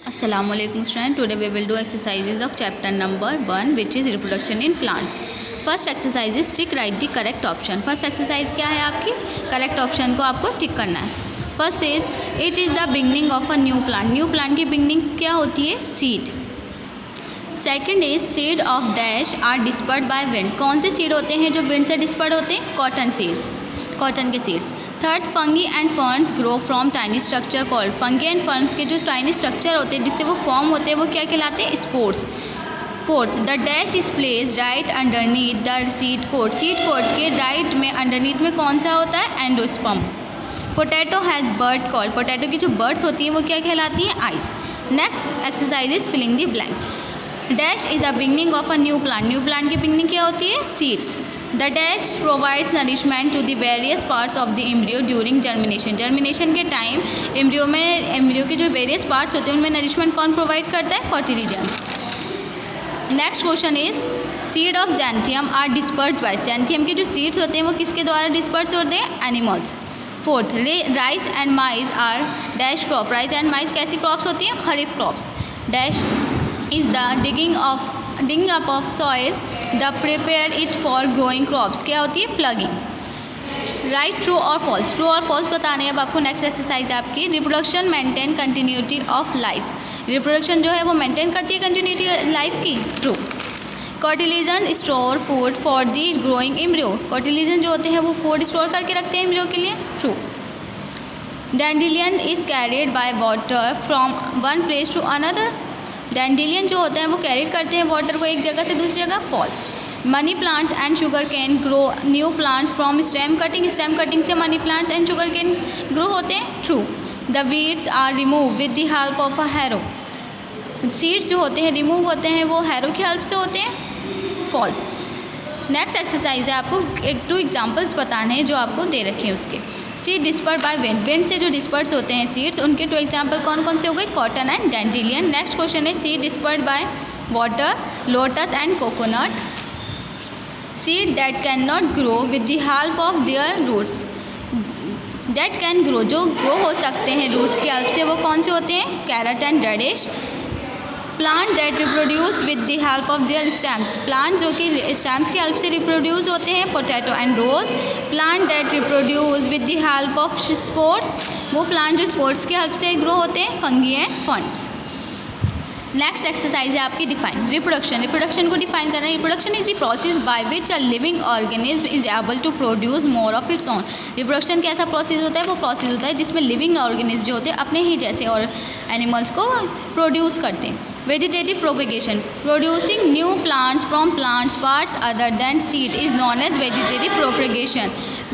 Assalamualaikum students. Today we will do exercises of chapter number 1 which is reproduction in plants. First exercise is tick write the correct option. First exercise क्या है आपकी? correct option को आपको tick करना है. First is it is the beginning of a new plant. New plant की beginning क्या होती है? seed. Second is seed of dash are dispersed by wind. कौन से seed होते हैं जो wind से dispersed होते हैं? cotton seeds. cotton के seeds. Third fungi and ferns grow from tiny structure called. Fungi and ferns के जो टाइनी स्ट्रक्चर होते हैं जिससे वो फॉर्म होते हैं वो क्या कहलाते हैं? Spores. Fourth the dash is place right underneath the seed coat. Seed coat के राइट में अंडरनीथ में कौन सा होता है? Endosperm. Potato has bird called. Potato की जो बर्ड्स होती हैं वो क्या कहलाती है? Eyes. Next exercise is filling the blanks. Dash is a beginning of a new plant. New plant की बिगनिंग क्या होती है? Seeds. The dash provides nourishment to the various parts of the embryo during germination. Germination के time embryo के जो various parts होते हैं उनमें नरिशमेंट कौन प्रोवाइड करता है? Cotyledons. Next question is seed of xanthium are dispersed by. Xanthium के जो सीड्स होते हैं वो किसके द्वारा डिस्पर्स होते हैं? Animals. Fourth rice and maize are dash crop. Rice and maize कैसी क्रॉप्स होती हैं? Kharif crops. Dash is the digging up of soil the prepare it for growing crops. क्या होती है? प्लगिंग. राइट ट्रू और फॉल्स. ट्रू और false बताने अब आपको. नेक्स्ट एक्सरसाइज आपकी reproduction maintain continuity of life. Reproduction जो है वो मेंटेन करती है कंटिन्यूटी लाइफ की. True. Cotyledon store food for the growing embryo. Cotyledon जो होते हैं वो फूड स्टोर करके रखते हैं एम्ब्रियो के लिए. True. Dandelion is carried by water from one place to another. Dandelion जो होता है वो कैरी करते हैं वाटर को एक जगह से दूसरी जगह. False. Money plants and sugar cane grow new plants from stem cutting. Stem cutting से money plants and sugar cane grow होते हैं. True. The weeds are remove with the help of a harrow. Seeds जो होते हैं remove होते हैं वो harrow की हेल्प से होते हैं. फॉल्स. नेक्स्ट एक्सरसाइज है आपको एक 2 एग्जाम्पल्स बताने हैं जो आपको दे रखे हैं उसके. Seed disperse by wind. Wind से जो डिस्पर्स होते हैं सीड्स उनके 2 एग्जाम्पल कौन कौन से हो गए? Cotton and dandelion. Next question है seed disperse by water lotus and coconut. Seed that can not grow with the help of their roots. That can grow जो ग्रो हो सकते हैं रूट्स की हेल्प से वो कौन से होते हैं? Carrot and radish. Plant that reproduce with the help of their stems. Plant जो कि स्टैम्स की हेल्प से रिप्रोड्यूस होते हैं. Potato and rose. Plant that reproduce with the help of spores. वो प्लांट जो स्पोर्ट्स की हेल्प से ग्रो होते हैं. Fungi and ferns. Next exercise है आपकी डिफाइन रिप्रोडक्शन. रिप्रोडक्शन को डिफाइन करना है. Reproduction is the process by which a living organism is able to produce more of its own. Reproduction कैसा प्रोसेस होता है? वो प्रोसेस होता है जिसमें लिविंग ऑर्गेनिज्म जो होते हैं अपने ही जैसे और एनिमल्स को प्रोड्यूस करते हैं. Vegetative propagation. Producing new plants from plants parts other than seed is known as vegetative propagation.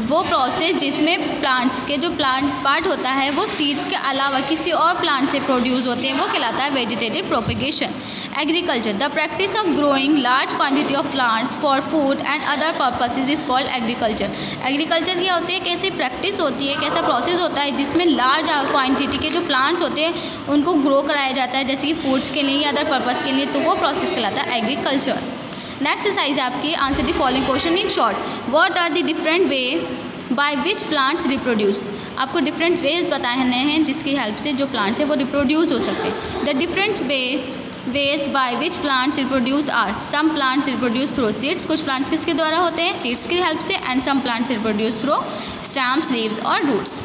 वो प्रोसेस जिसमें प्लांट्स के जो प्लांट पार्ट होता है वो सीड्स के अलावा किसी और प्लांट से प्रोड्यूस होते हैं वो कहलाता है vegetative propagation. Agriculture. The practice of growing large quantity of plants for food and other purposes is called agriculture. Agriculture क्या होती है? कैसी प्रैक्टिस होती है, कैसा प्रोसेस होता है जिसमें लार्ज क्वांटिटी के जो प्लांट्स होते हैं उनको ग्रो कराया जाता है जैसे कि फूड्स के लिए या अदर पर्पज़ के लिए. तो वो प्रोसेस कहलाता है एग्रीकल्चर. नेक्स्ट एक्सरसाइज आपकी answer the following question in short. What are the different way by which plants reproduce. आपको डिफरेंट वेज बताने हैं जिसकी हेल्प से जो प्लांट्स है वो रिप्रोड्यूस हो सकते हैं. The different ways by which plants reproduce are. Some plants reproduce through seeds. कुछ प्लांट्स किसके द्वारा होते हैं? सीड्स की हेल्प से. And some plants reproduce through stems leaves और roots.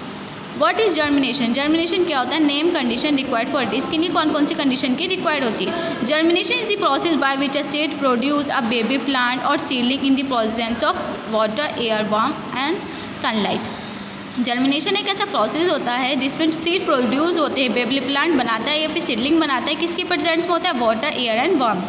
What is germination. Germination क्या होता है? Name condition required for it. इसके लिए कौन कौन सी कंडीशन की रिक्वायर्ड होती है? Germination is the process by which a seed produce a baby plant और seedling in the presence of water air warm and sunlight. Germination एक ऐसा प्रोसेस होता है जिसमें सीड प्रोड्यूस होते हैं, बेबी प्लांट बनाता है या फिर सीडलिंग बनाता है. किसके प्रेजेंस में होता है? Water air and warm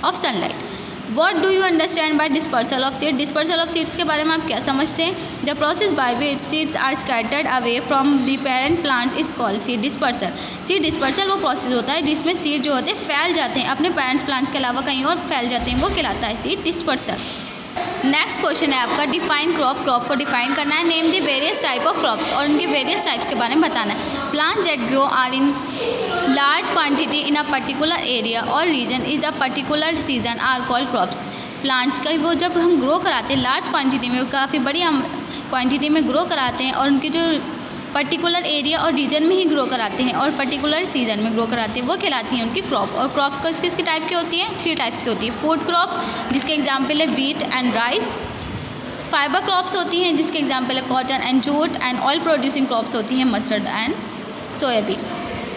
of sunlight. What do you understand by dispersal of seed? Dispersal of seeds के बारे में आप क्या समझते हैं? The process by which seeds are scattered away from the parent plant is called seed dispersal. Seed dispersal वो process होता है जिसमें सीड जो होते हैं फैल जाते हैं अपने पेरेंट्स प्लांट्स के अलावा कहीं और फैल जाते हैं वो कहलाता है सीड डिस्पर्सल. नेक्स्ट क्वेश्चन है आपका डिफाइन क्रॉप. क्रॉप को डिफाइन करना है. Name the various type of crops और उनके वेरियस टाइप्स के बारे में बताना है. Plant that grow are in large quantity in a particular area और region is a particular season are called crops. Plants का वो जब हम ग्रो कराते हैं लार्ज क्वांटिटी में, काफ़ी बड़ी हम क्वांटिटी में ग्रो कराते हैं और उनकी जो पर्टिकुलर एरिया और रीजन में ही ग्रो कराते हैं और पर्टिकुलर सीजन में ग्रो कराते हैं, वो कहलाती हैं उनकी क्रॉप। और क्रॉप किस टाइप की होती हैं? 3 टाइप्स की होती है। फूड क्रॉप जिसके एग्जाम्पल है wheat and rice, fibre crops होती हैं जिसके एग्जाम्पल है cotton and jute, and oil producing crops होती हैं mustard and soybean.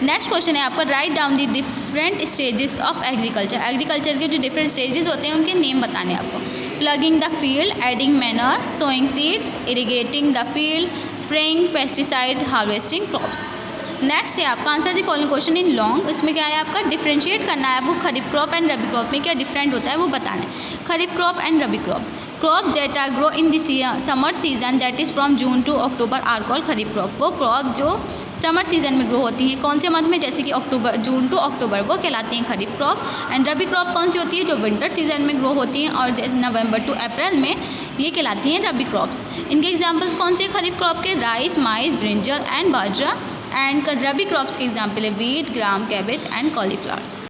Next question है आपका, write down the different stages of agriculture. Agriculture के जो डिफरेंट स्टेजेस होते हैं उनके नेम बताने हैं आपको। Ploughing the field, adding manure, sowing seeds, irrigating the field, spraying pesticide, harvesting crops. Next है आपका, answer the following question in long. इसमें क्या है आपका, डिफ्रेंशिएट करना है आपको kharif crop and rabi crop में क्या डिफरेंट होता है वो बताना है। Kharif crop and rabi crop, crop that are grow in the summer season that is from June to October are called kharif crop. वो क्रॉप जो समर सीजन में ग्रो होती हैं, कौन से मंथ में, जैसे कि अक्टूबर, जून टू अक्टूबर, वो कहलाती हैं खरीफ क्रॉप। एंड रबी क्रॉप कौन सी होती है, जो विंटर सीजन में ग्रो होती हैं और नवंबर टू अप्रैल में, ये कहलाती हैं रबी क्रॉप्स। इनके एग्जाम्पल्स कौन से खरीफ क्रॉप के, rice, mice, brinjal and bajra. And rabi crops के एग्जाम्पल है wheat, gram, cabbage and cauliflowers.